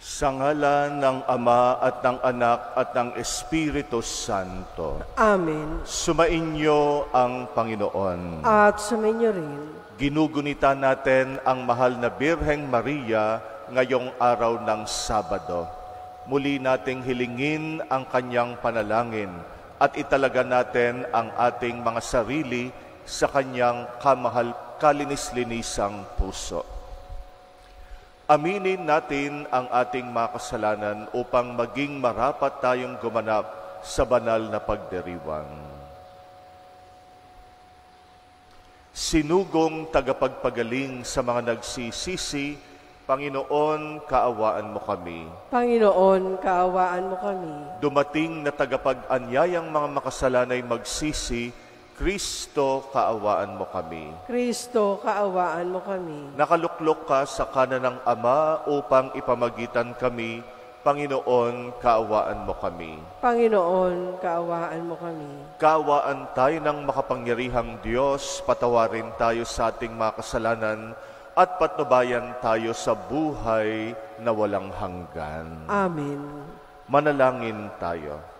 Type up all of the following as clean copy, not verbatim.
Sa ngalan ng Ama at ng Anak at ng Espiritu Santo. Amen. Sumainyo ang Panginoon. At sumainyo rin. Ginugunita natin ang mahal na Birheng Maria ngayong araw ng Sabado. Muli nating hilingin ang kanyang panalangin at italaga natin ang ating mga sarili sa kanyang kalinis-linisang puso. Aminin natin ang ating mga kasalanan upang maging marapat tayong gumanap sa banal na pagdiriwang. Sinugong tagapagpagaling sa mga nagsisisi, Panginoon, kaawaan mo kami. Panginoon, kaawaan mo kami. Dumating na tagapag-anyayang mga makasalanay magsisi, Kristo, kaawaan mo kami. Kristo, kaawaan mo kami. Nakaluklok ka sa kanan ng Ama upang ipamagitan kami. Panginoon, kaawaan mo kami. Panginoon, kaawaan mo kami. Kaawaan tayo ng makapangyarihang Diyos, patawarin tayo sa ating mga kasalanan, at patnubayan tayo sa buhay na walang hanggan. Amen. Manalangin tayo.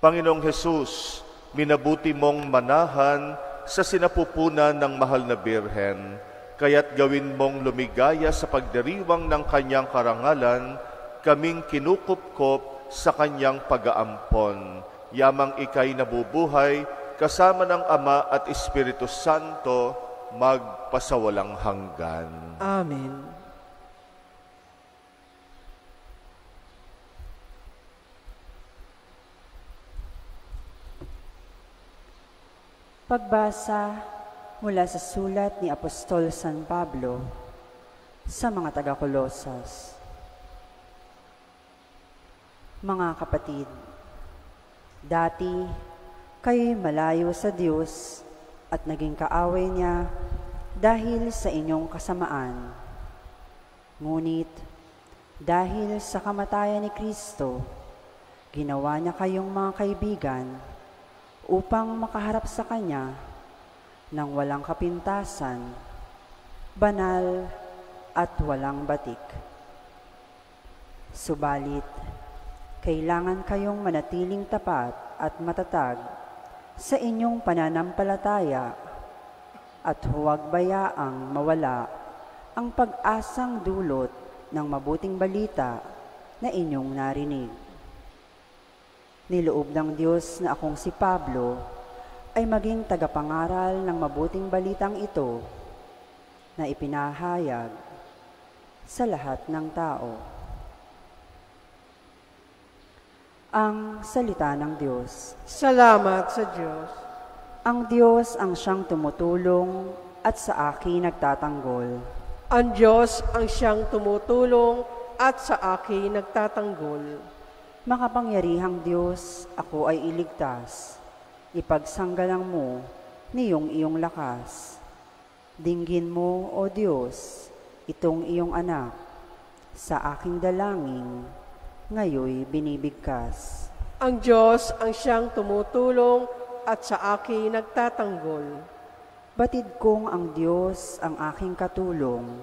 Panginoong Hesus, minabuti mong manahan sa sinapupunan ng mahal na Birhen, kaya't gawin mong lumigaya sa pagdiriwang ng kanyang karangalan, kaming kinukupkop sa kanyang pag-aampon. Yamang ika'y nabubuhay, kasama ng Ama at Espiritu Santo, magpasawalang hanggan. Amen. Pagbasa mula sa sulat ni Apostol San Pablo sa mga taga-Kolosas. Mga kapatid, dati kayo'y malayo sa Diyos at naging kaaway niya dahil sa inyong kasamaan. Ngunit dahil sa kamatayan ni Kristo, ginawa niya kayong mga kaibigan upang makaharap sa Kanya ng walang kapintasan, banal at walang batik. Subalit, kailangan kayong manatiling tapat at matatag sa inyong pananampalataya at huwag bayaang mawala ang pag-asang dulot ng mabuting balita na inyong narinig. Niloob ng Diyos na akong si Pablo ay maging tagapangaral ng mabuting balitang ito na ipinahayag sa lahat ng tao. Ang salita ng Diyos. Salamat sa Diyos. Ang Diyos ang siyang tumutulong at sa akin nagtatanggol. Ang Diyos ang siyang tumutulong at sa akin nagtatanggol. Makapangyarihang Diyos, ako ay iligtas. Ipagsanggalang mo niyong iyong lakas. Dinggin mo, O Diyos, itong iyong anak. Sa aking dalangin, ngayoy binibigkas. Ang Diyos ang siyang tumutulong at sa akin nagtatanggol. Batid kong ang Diyos ang aking katulong.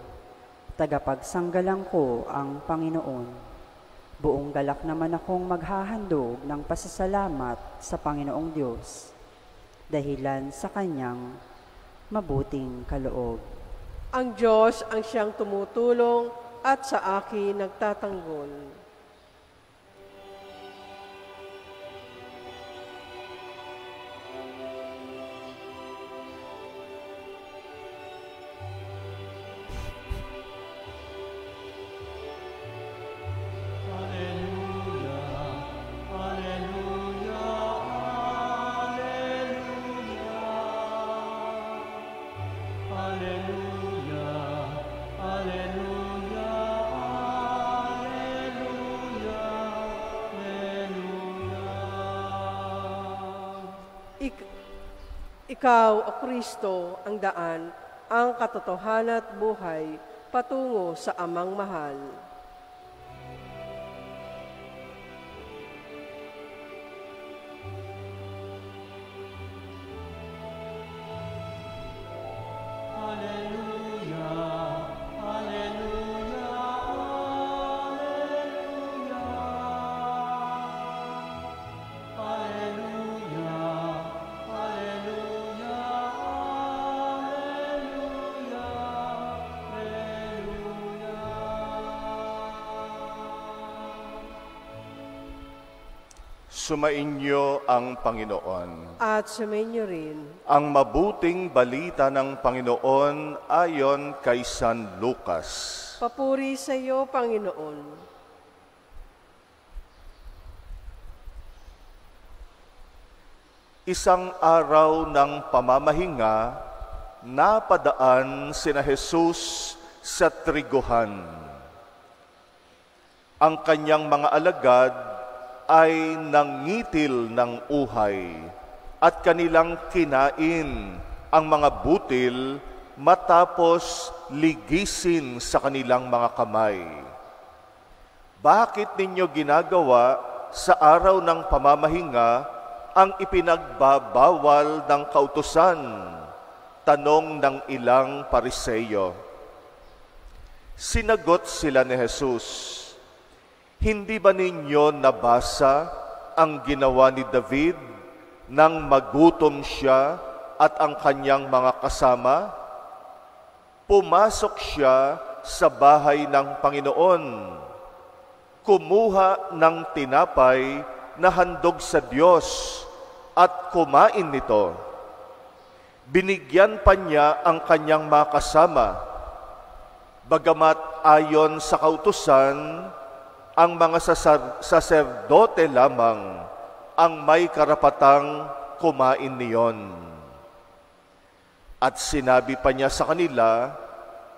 Tagapagsanggalang ko ang Panginoon. Buong galak naman akong maghahandog ng pasasalamat sa Panginoong Diyos, dahilan sa Kanyang mabuting kaloob. Ang Diyos ang siyang tumutulong at sa akin nagtatanggol. Ikaw, O Kristo, ang daan, ang katotohanan at buhay, patungo sa Amang mahal. Alleluia, Alleluia, Sumainyo ang Panginoon. At sumainyo rin. Ang mabuting balita ng Panginoon ayon kay San Lucas. Papuri sa iyo, Panginoon. Isang araw ng pamamahinga, napadaan sina Jesus sa triguhan. Ang kanyang mga alagad ay nangitil ng uhay at kanilang kinain ang mga butil matapos ligisin sa kanilang mga kamay. Bakit ninyo ginagawa sa araw ng pamamahinga ang ipinagbabawal ng kautusan? Tanong ng ilang Pariseyo. Sinagot sila ni Jesus, hindi ba ninyo nabasa ang ginawa ni David nang magutom siya at ang kanyang mga kasama? Pumasok siya sa bahay ng Panginoon, kumuha ng tinapay na handog sa Diyos at kumain nito. Binigyan pa niya ang kanyang mga kasama, bagamat ayon sa kautusan, ang mga saserdote lamang ang may karapatang kumain niyon. At sinabi pa niya sa kanila,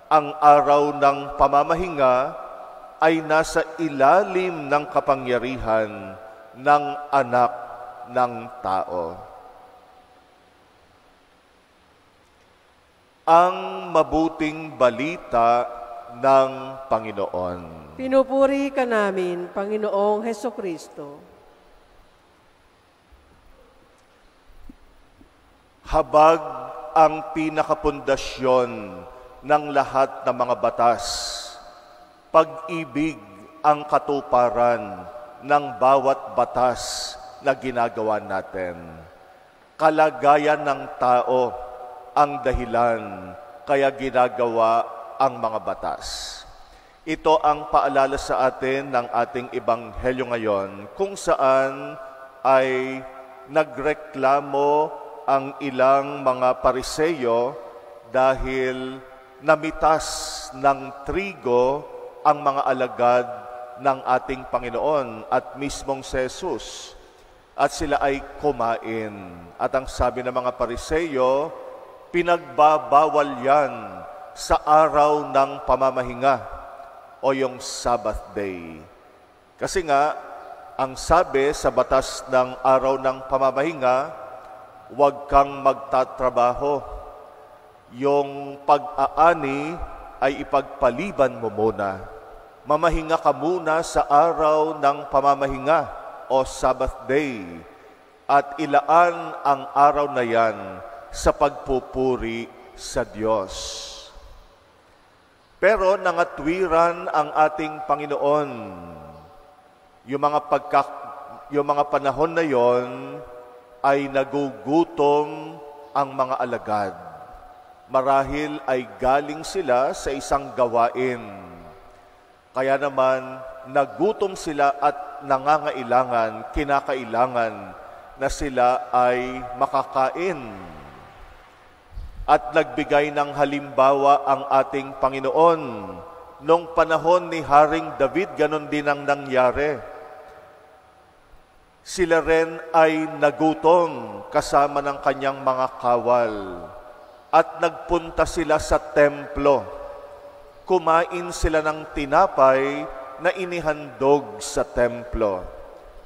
ang araw ng pamamahinga ay nasa ilalim ng kapangyarihan ng Anak ng Tao. Ang mabuting balita ng Panginoon. Pinupuri ka namin, Panginoong Hesukristo. Habag ang pinakapundasyon ng lahat ng mga batas. Pag-ibig ang katuparan ng bawat batas na ginagawa natin. Kalagayan ng tao ang dahilan kaya ginagawa ang mga batas. Ito ang paalala sa atin ng ating ebanghelyo ngayon, kung saan ay nagreklamo ang ilang mga Pariseyo dahil namitas ng trigo ang mga alagad ng ating Panginoon at mismong si Jesus. At sila ay kumain. At ang sabi ng mga Pariseyo, pinagbabawal yan sa araw ng pamamahinga o yung Sabbath day. Kasi nga, ang sabi sa batas ng araw ng pamamahinga, huwag kang magtatrabaho. Yung pag-aani ay ipagpaliban mo muna. Mamahinga ka muna sa araw ng pamamahinga o Sabbath day at ilaan ang araw na yan sa pagpupuri sa Diyos. Pero nangatwiran ang ating Panginoon. Yung mga panahon na yon ay nagugutom ang mga alagad. Marahil ay galing sila sa isang gawain. Kaya naman, nagutom sila at kinakailangan na sila ay makakain. At nagbigay ng halimbawa ang ating Panginoon. Noong panahon ni Haring David, ganon din ang nangyari. Sila rin ay nagutom kasama ng kanyang mga kawal. At nagpunta sila sa templo. Kumain sila ng tinapay na inihandog sa templo.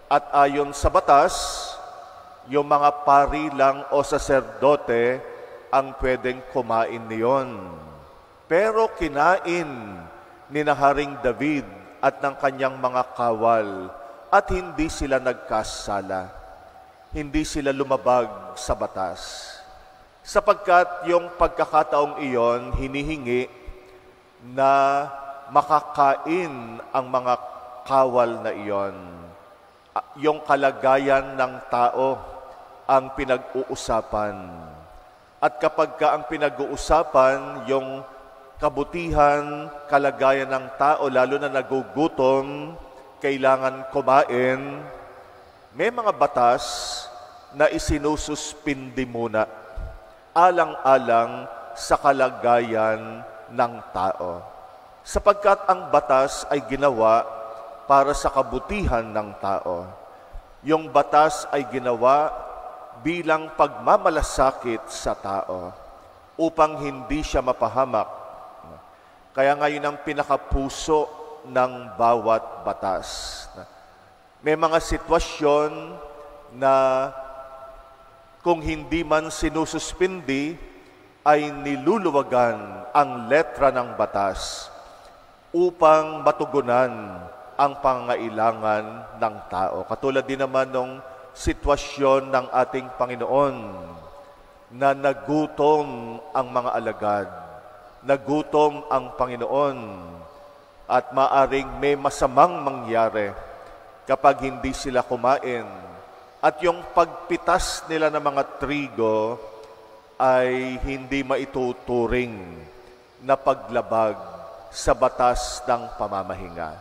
At ayon sa batas, yung mga pari lang o saserdote ang pwedeng kumain niyon. Pero kinain ni Haring David at ng kanyang mga kawal at hindi sila nagkasala. Hindi sila lumabag sa batas. Sapagkat yung pagkakataong iyon, hinihingi na makakain ang mga kawal na iyon. Yung kalagayan ng tao ang pinag-uusapan. At kapag ang pinag-uusapan, yung kabutihan, kalagayan ng tao, lalo na nagugutom, kailangan kumain, may mga batas na isinususpindi muna alang-alang sa kalagayan ng tao. Sapagkat ang batas ay ginawa para sa kabutihan ng tao. Yung batas ay ginawa bilang pagmamalasakit sa tao upang hindi siya mapahamak. Kaya ngayon ang pinakapuso ng bawat batas. May mga sitwasyon na kung hindi man sinususpindi, ay niluluwagan ang letra ng batas upang matugunan ang pangailangan ng tao. Katulad din naman ng sitwasyon ng ating Panginoon na nagutom ang mga alagad, nagutom ang Panginoon, at maaring may masamang mangyari kapag hindi sila kumain. At yung pagpitas nila ng mga trigo ay hindi maituturing na paglabag sa batas ng pamamahinga.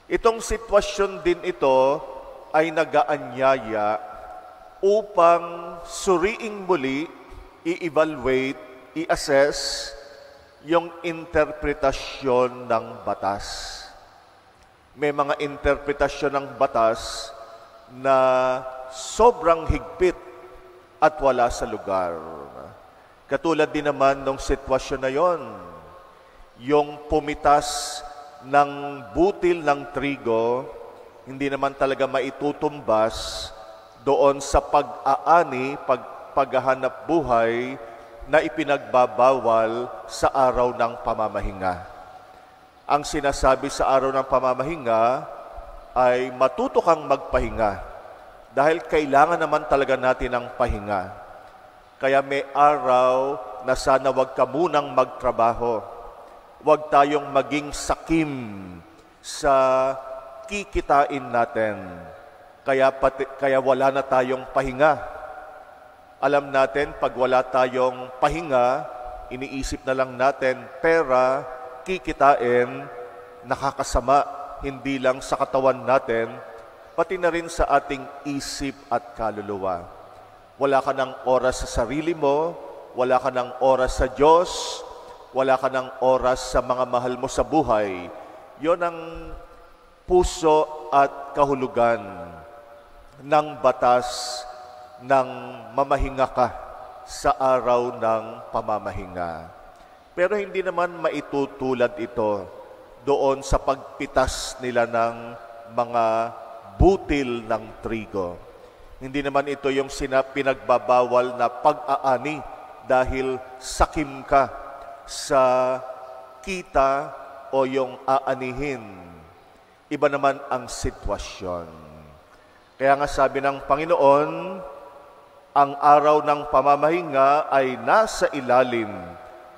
Itong sitwasyon din ito ay nagaanyaya upang suriing muli, i-evaluate, i-assess yung interpretasyon ng batas. May mga interpretasyon ng batas na sobrang higpit at wala sa lugar. Katulad din naman ng sitwasyon na yon, yung pumitas ng butil ng trigo, hindi naman talaga maitutumbas doon sa pag-aani, paghahanap buhay na ipinagbabawal sa araw ng pamamahinga. Ang sinasabi sa araw ng pamamahinga ay matuto kang magpahinga dahil kailangan naman talaga natin ng pahinga. Kaya may araw na sana wag ka munang magtrabaho. Huwag tayong maging sakim sa kikitain natin. Kaya wala na tayong pahinga. Alam natin, pag wala tayong pahinga, iniisip na lang natin, pera, kikitain, nakakasama, hindi lang sa katawan natin, pati na rin sa ating isip at kaluluwa. Wala ka ng oras sa sarili mo, wala ka ng oras sa Diyos, wala ka ng oras sa mga mahal mo sa buhay. Yon ang puso at kahulugan ng batas ng mamahinga ka sa araw ng pamamahinga. Pero hindi naman maitutulad ito doon sa pagpitas nila ng mga butil ng trigo. Hindi naman ito yung pinagbabawal na pag-aani dahil sakim ka sa kita o yung aanihin. Iba naman ang sitwasyon. Kaya nga sabi ng Panginoon, ang araw ng pamamahinga ay nasa ilalim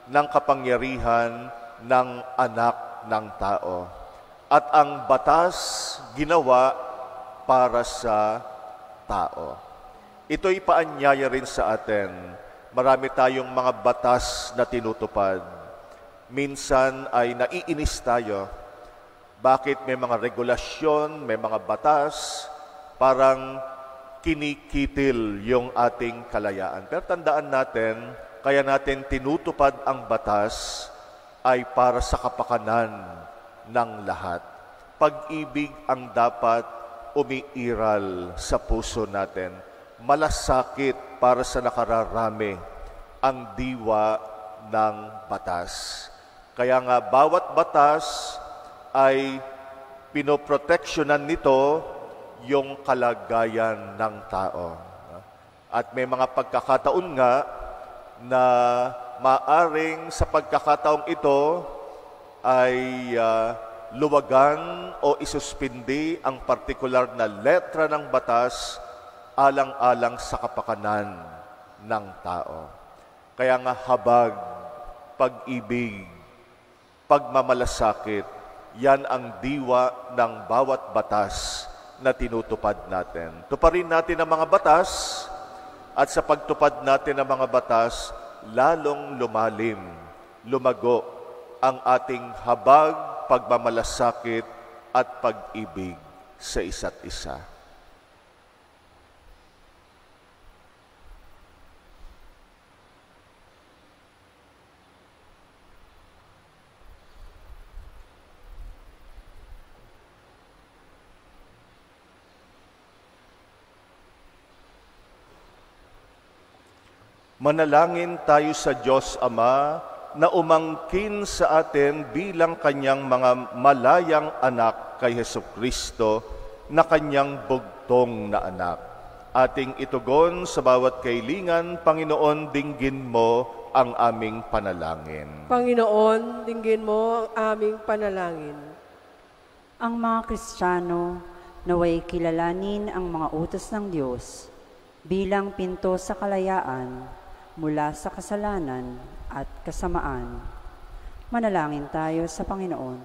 ng kapangyarihan ng anak ng tao. At ang batas ginawa para sa tao. Ito'y paanyaya rin sa atin. Marami tayong mga batas na tinutupad. Minsan ay naiinis tayo. Bakit may mga regulasyon, may mga batas, parang kinikitil yung ating kalayaan. Pero tandaan natin, kaya natin tinutupad ang batas ay para sa kapakanan ng lahat. Pag-ibig ang dapat umiiral sa puso natin. Malasakit para sa nakararami ang diwa ng batas. Kaya nga bawat batas ay pinoproteksyonan nito yung kalagayan ng tao. At may mga pagkakataon nga na maaring sa pagkakataong ito ay luwagan o isuspindi ang partikular na letra ng batas alang-alang sa kapakanan ng tao. Kaya nga habag, pag-ibig, pagmamalasakit, yan ang diwa ng bawat batas na tinutupad natin. Tuparin natin ang mga batas at sa pagtupad natin ng mga batas, lalong lumalim, lumago ang ating habag, pagmamalasakit at pag-ibig sa isa't isa. Manalangin tayo sa Diyos Ama na umangkin sa atin bilang kanyang mga malayang anak kay Hesukristo na kanyang bugtong na anak. Ating itugon sa bawat kailingan, Panginoon, dinggin mo ang aming panalangin. Panginoon, dinggin mo ang aming panalangin. Ang mga Kristiyano naway kilalanin ang mga utos ng Diyos bilang pinto sa kalayaan mula sa kasalanan at kasamaan. Manalangin tayo sa Panginoon.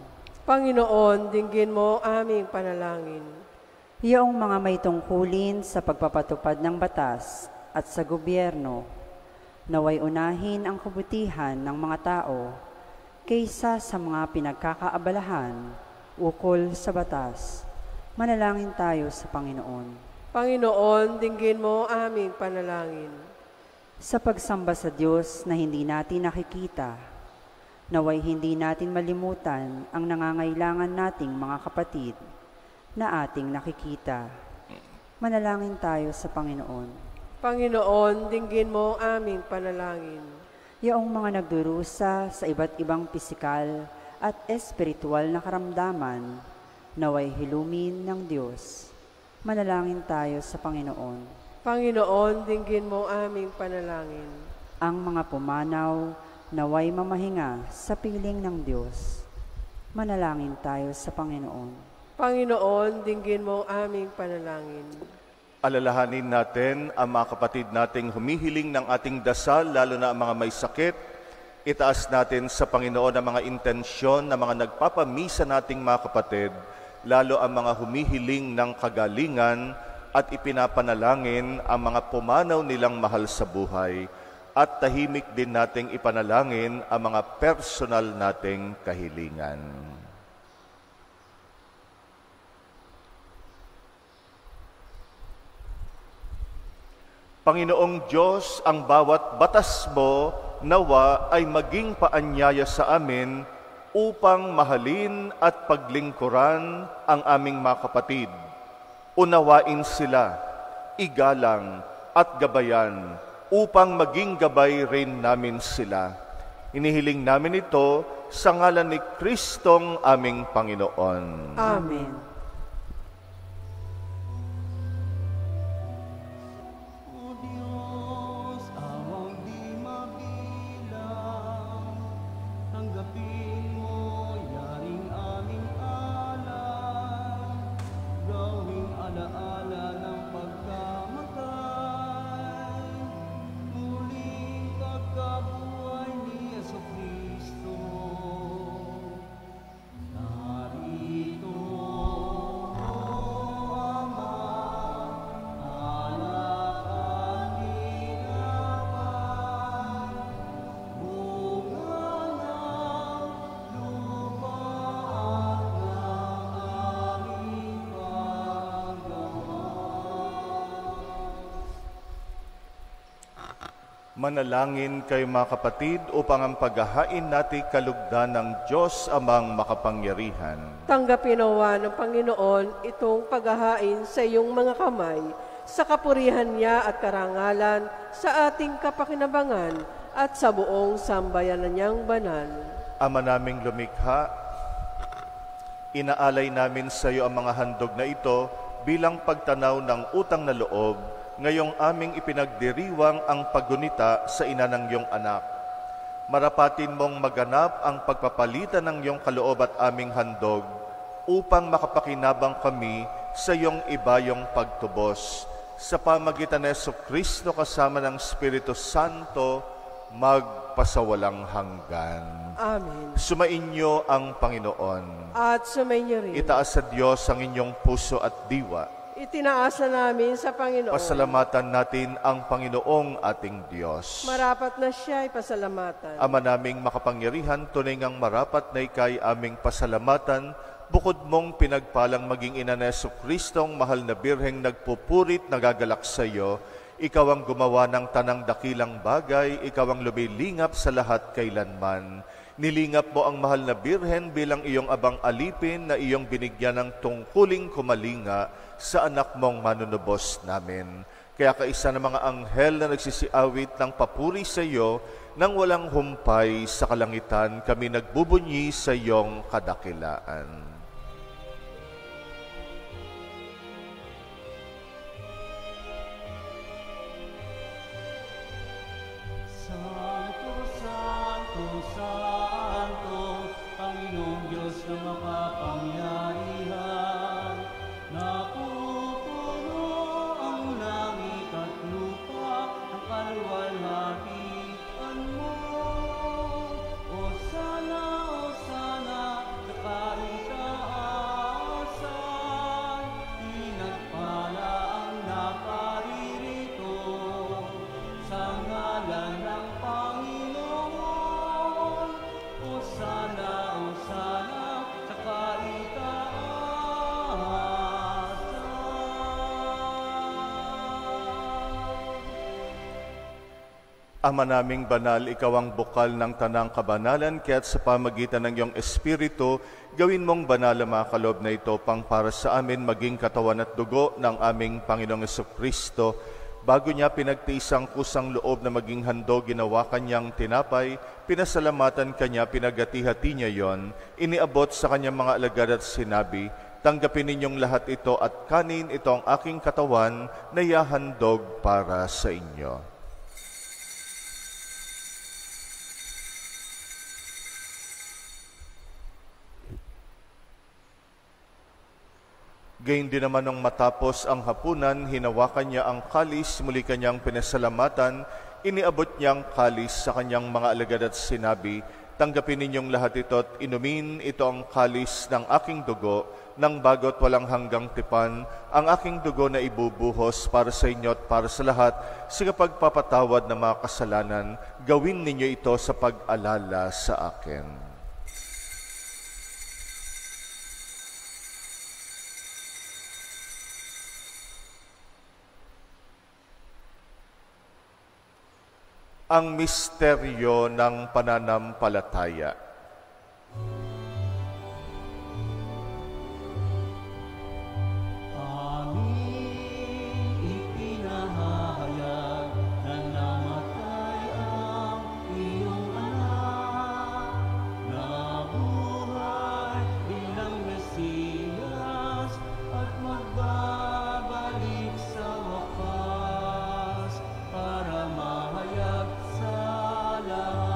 Panginoon, dinggin mo ang aming panalangin. Iyong mga may tungkulin sa pagpapatupad ng batas at sa gobyerno, naway unahin ang kabutihan ng mga tao kaysa sa mga pinagkakaabalahan ukol sa batas. Manalangin tayo sa Panginoon. Panginoon, dinggin mo ang aming panalangin. Sa pagsamba sa Diyos na hindi natin nakikita, naway hindi natin malimutan ang nangangailangan nating mga kapatid na ating nakikita. Manalangin tayo sa Panginoon. Panginoon, dinggin mo ang aming panalangin. Yaong mga nagdurusa sa iba't ibang pisikal at espiritual na karamdaman, naway hilumin ng Diyos. Manalangin tayo sa Panginoon. Panginoon, dinggin mo ang aming panalangin. Ang mga pumanaw, naway mamahinga sa piling ng Diyos. Manalangin tayo sa Panginoon. Panginoon, dinggin mo ang aming panalangin. Alalahanin natin ang mga kapatid nating humihiling ng ating dasal, lalo na ang mga may sakit. Itaas natin sa Panginoon ang mga intensyon ng mga nagpapamisa nating mga kapatid, lalo ang mga humihiling ng kagalingan, at ipinapanalangin ang mga pumanaw nilang mahal sa buhay. At tahimik din nating ipanalangin ang mga personal nating kahilingan. Panginoong Diyos, ang bawat batas mo nawa ay maging paanyaya sa amin upang mahalin at paglingkuran ang aming mga kapatid. Unawain sila, igalang at gabayan upang maging gabay rin namin sila. Inihiling namin ito sa ngalan ni Kristong aming Panginoon. Amen. Manalangin kayo mga kapatid upang ang paghahain natin kalugdan ng Diyos amang makapangyarihan. Tanggapin nawa ng Panginoon itong paghahain sa iyong mga kamay, sa kapurihan niya at karangalan, sa ating kapakinabangan at sa buong sambayanan niyang banal. Ama naming lumikha, inaalay namin sa iyo ang mga handog na ito bilang pagtanaw ng utang na loob ngayong aming ipinagdiriwang ang paggunita sa ina ng iyong anak. Marapatin mong maganap ang pagpapalitan ng iyong kaloob at aming handog upang makapakinabang kami sa iyong ibayong pagtubos. Sa pamagitan ni Jesucristo kasama ng Espiritu Santo, magpasawalang hanggan. Amen. Sumainyo ang Panginoon. At sumainyo rin. Itaas sa Diyos ang inyong puso at diwa. Itinaasa namin sa Panginoon. Pasalamatan natin ang Panginoong ating Diyos. Marapat na siya ay pasalamatan. Ama naming makapangyarihan, tunay ngang marapat na ikay aming pasalamatan, bukod mong pinagpalang maging ina ni Jesucristong mahal na birheng nagpupurit, nagagalak sa iyo. Ikaw ang gumawa ng tanang dakilang bagay, ikaw ang lumilingap sa lahat kailanman. Nilingap mo ang mahal na birhen bilang iyong abang alipin na iyong binigyan ng tungkuling kumalinga sa anak mong manunubos namin. Kaya kaisa ng mga anghel na nagsisiawit ng papuri sa iyo, nang walang humpay sa kalangitan, kami nagbubunyi sa iyong kadakilaan. Santo, Santo, Santo, Panginoong Diyos na makapangyarihan, napupuno ang langit at lupa ng kaluwalhatian mo. Hosana, Hosana, sa kaitaasan, pinagpala ang naparirito sa ngalan ng Panginoon. Hosana, Hosana, sa kaitaasan. Ama naming banal, ikaw ang bukal ng tanang kabanalan, kaya't sa pamagitan ng iyong Espiritu, gawin mong banal ang mga kaloob na ito pang para sa amin maging katawan at dugo ng aming Panginoong Jesucristo. Bago niya pinagtiis ang kusang loob na maging handog, ginawa kanyang tinapay, pinasalamatan kanya, pinagati-hati niya yon, iniabot sa kanyang mga alagad at sinabi, tanggapin ninyong lahat ito at kanin, ito ang aking katawan na ihahandog para sa inyo. Gayun din naman nung matapos ang hapunan, hinawakan niya ang kalis, muli kanyang pinasalamatan, iniabot niyang kalis sa kanyang mga alagad at sinabi, tanggapin ninyong lahat ito at inumin, ito ang kalis ng aking dugo, ng bago't walang hanggang tipan, ang aking dugo na ibubuhos para sa inyo at para sa lahat, sa kapagpapatawad ng mga kasalanan, gawin ninyo ito sa pag-alala sa akin. Ang misteryo ng pananampalataya. Aming ipinahayag na namatay ang iyong anak, nabuhay bilang Mesiyas at magbabalik sa wakas para mahayag sa lahat.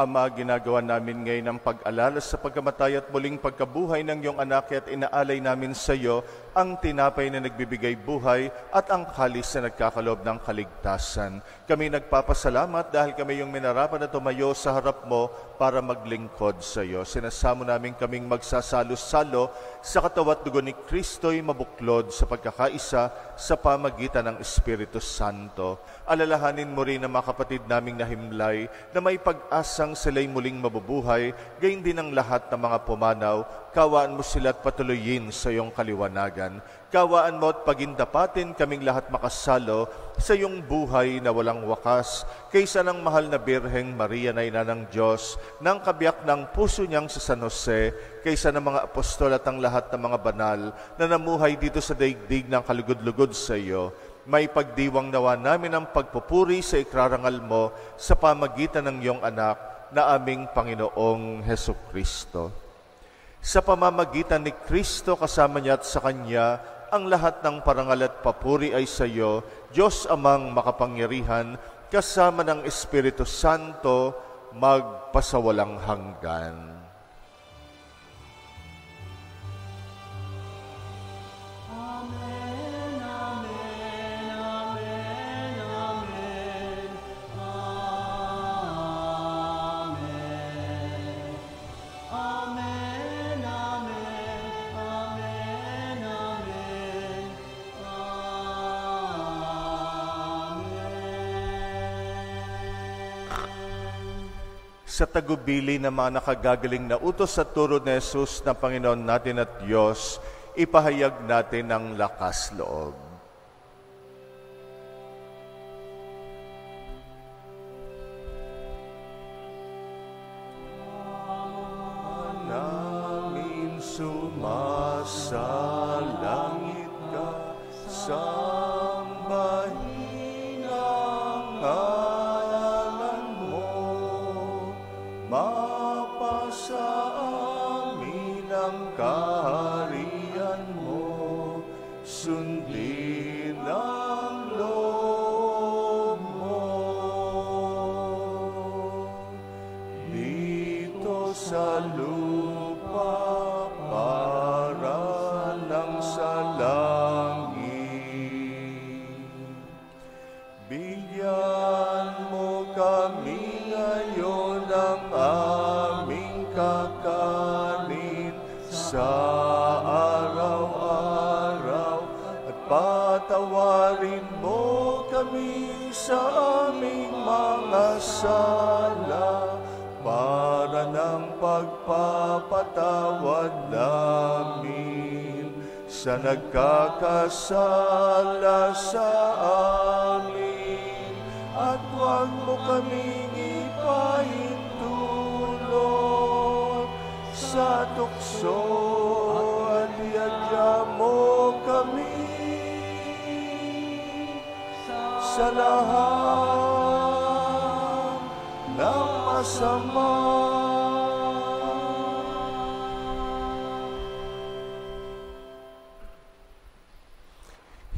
Ama, ginagawa namin ngayon ang pag-alala sa pagkamatay at muling pagkabuhay ng iyong anak at inaalay namin sa iyo ang tinapay na nagbibigay buhay at ang kalis na nagkakaloob ng kaligtasan. Kami nagpapasalamat dahil kami yung minarapan na tumayo sa harap mo para maglingkod sa iyo. Sinasamo namin kaming magsasalo-salo sa katawan at dugo ni Kristo'y mabuklod sa pagkakaisa sa pamagitan ng Espiritu Santo. Alalahanin mo rin ang mga kapatid naming nahimlay na may pag-asang sila'y muling mabubuhay, gayon din ang lahat ng mga pumanaw. Kawaan mo sila at patuloyin sa iyong kaliwanagan. Kawaan mo at pagindapatin kaming lahat makasalo sa iyong buhay na walang wakas, kaysa ng mahal na Birheng Maria na ina ng Diyos, ng kabiyak ng puso niyang sa San Jose, kaysa ng mga apostol at ang lahat ng mga banal na namuhay dito sa daigdig ng kalugod-lugod sa iyo. May pagdiwang nawa namin ang pagpupuri sa ikrarangal mo sa pamagitan ng iyong anak na aming Panginoong Hesukristo. Sa pamamagitan ni Kristo kasama niya at sa Kanya, ang lahat ng parangal at papuri ay sa iyo, Diyos Amang makapangyarihan, kasama ng Espiritu Santo, magpasawalang hanggan. Sa tagubili ng mga nakagagaling na utos at turo ni Jesus na Panginoon natin at Diyos, ipahayag natin ang lakas loob. Namin sumasalangit ka, Sambahin ang ngalan mo, mapasa amin ang kaharian mo, sundin ang loob mo. Dito sa lupa para lang sa langit, bigyan mo kami ngayon ng aming kakanin sa araw-araw, at patawarin mo kami sa aming mga sala, para ng pagpapatawad namin sa nagkakasala sa amin. At huwag mo kaming ipahintulot sa tukso, at iadya mo kami sa lahat ng masama.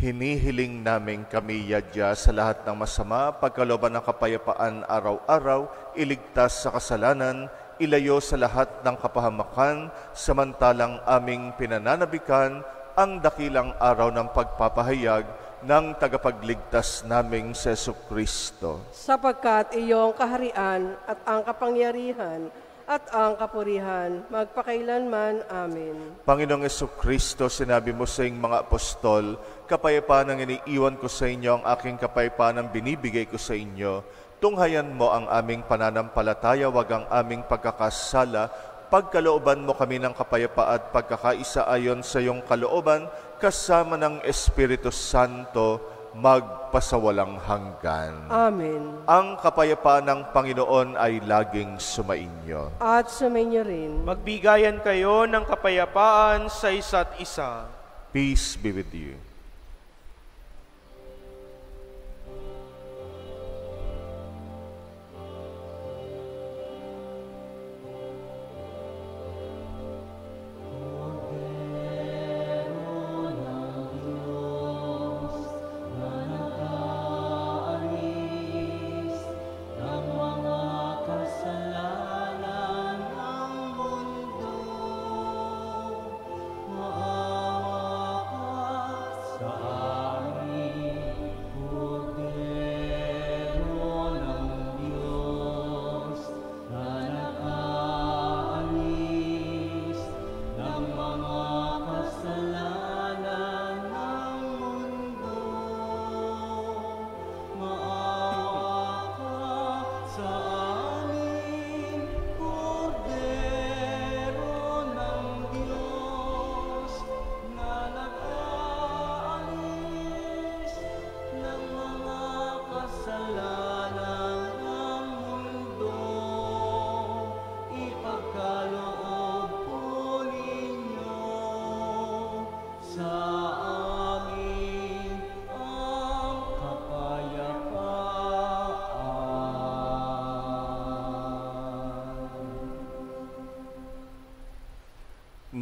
Hinihiling namin kami yadya sa lahat ng masama, pagkalooban ng kapayapaan araw-araw, iligtas sa kasalanan, ilayo sa lahat ng kapahamakan, samantalang aming pinananabikan ang dakilang araw ng pagpapahayag ng tagapagligtas naming si Jesucristo. Sapagkat iyong kaharian at ang kapangyarihan at ang kapurihan magpakailanman. Amen. Panginoong Jesucristo, sinabi mo sa iyong mga apostol, kapayapaan ang iniiwan ko sa inyo, ang aking kapayapaan ang binibigay ko sa inyo. Tunghayan mo ang aming pananampalataya, wag ang aming pagkakasala. Pagkalooban mo kami ng kapayapaan at pagkakaisa ayon sa iyong kalooban, kasama ng Espiritu Santo, magpasawalang hanggan. Amen. Ang kapayapaan ng Panginoon ay laging sumainyo. At sumainyo rin. Magbigayan kayo ng kapayapaan sa isa't isa. Peace be with you.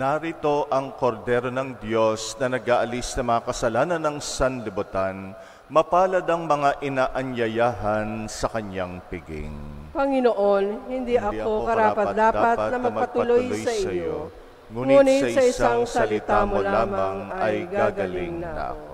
Narito ang kordero ng Diyos na nag-aalis ng mga kasalanan ng sanlibutan. Mapalad ang mga inaanyayahan sa kanyang piging. Panginoon, hindi ako karapat-dapat na magpatuloy sa iyo. Ngunit sa isang salita mo lamang ay gagaling na ako.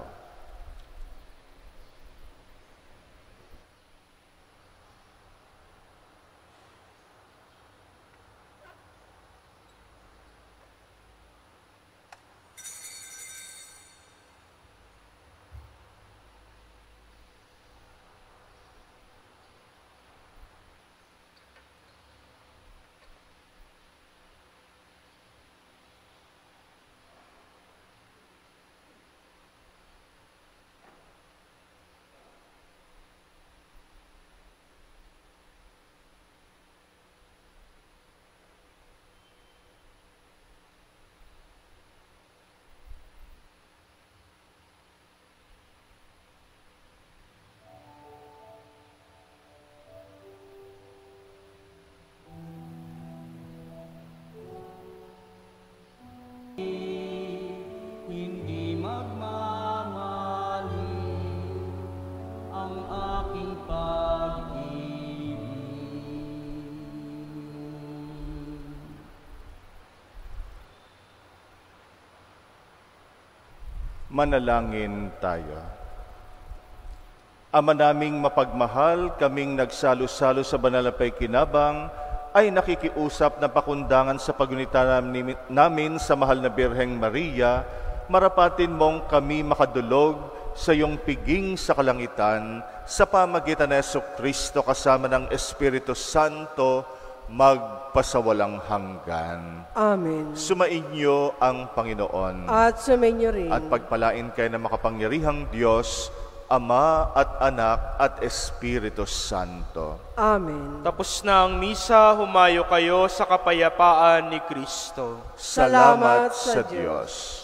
Manalangin tayo. Ama naming mapagmahal, kaming nagsalo-salo sa banal na paikinabang, ay nakikiusap na pakundangan sa pagunita namin sa mahal na Birheng Maria, marapatin mong kami makadulog sa iyong piging sa kalangitan, sa pamagitan ng Jesucristo kasama ng Espiritu Santo, magpasawalang hanggan. Amen. Sumainyo ang Panginoon. At sumainyo rin. At pagpalain kayo ng makapangyarihang Diyos, Ama at Anak at Espiritu Santo. Amen. Tapos na ang misa, humayo kayo sa kapayapaan ni Kristo. Salamat sa Diyos.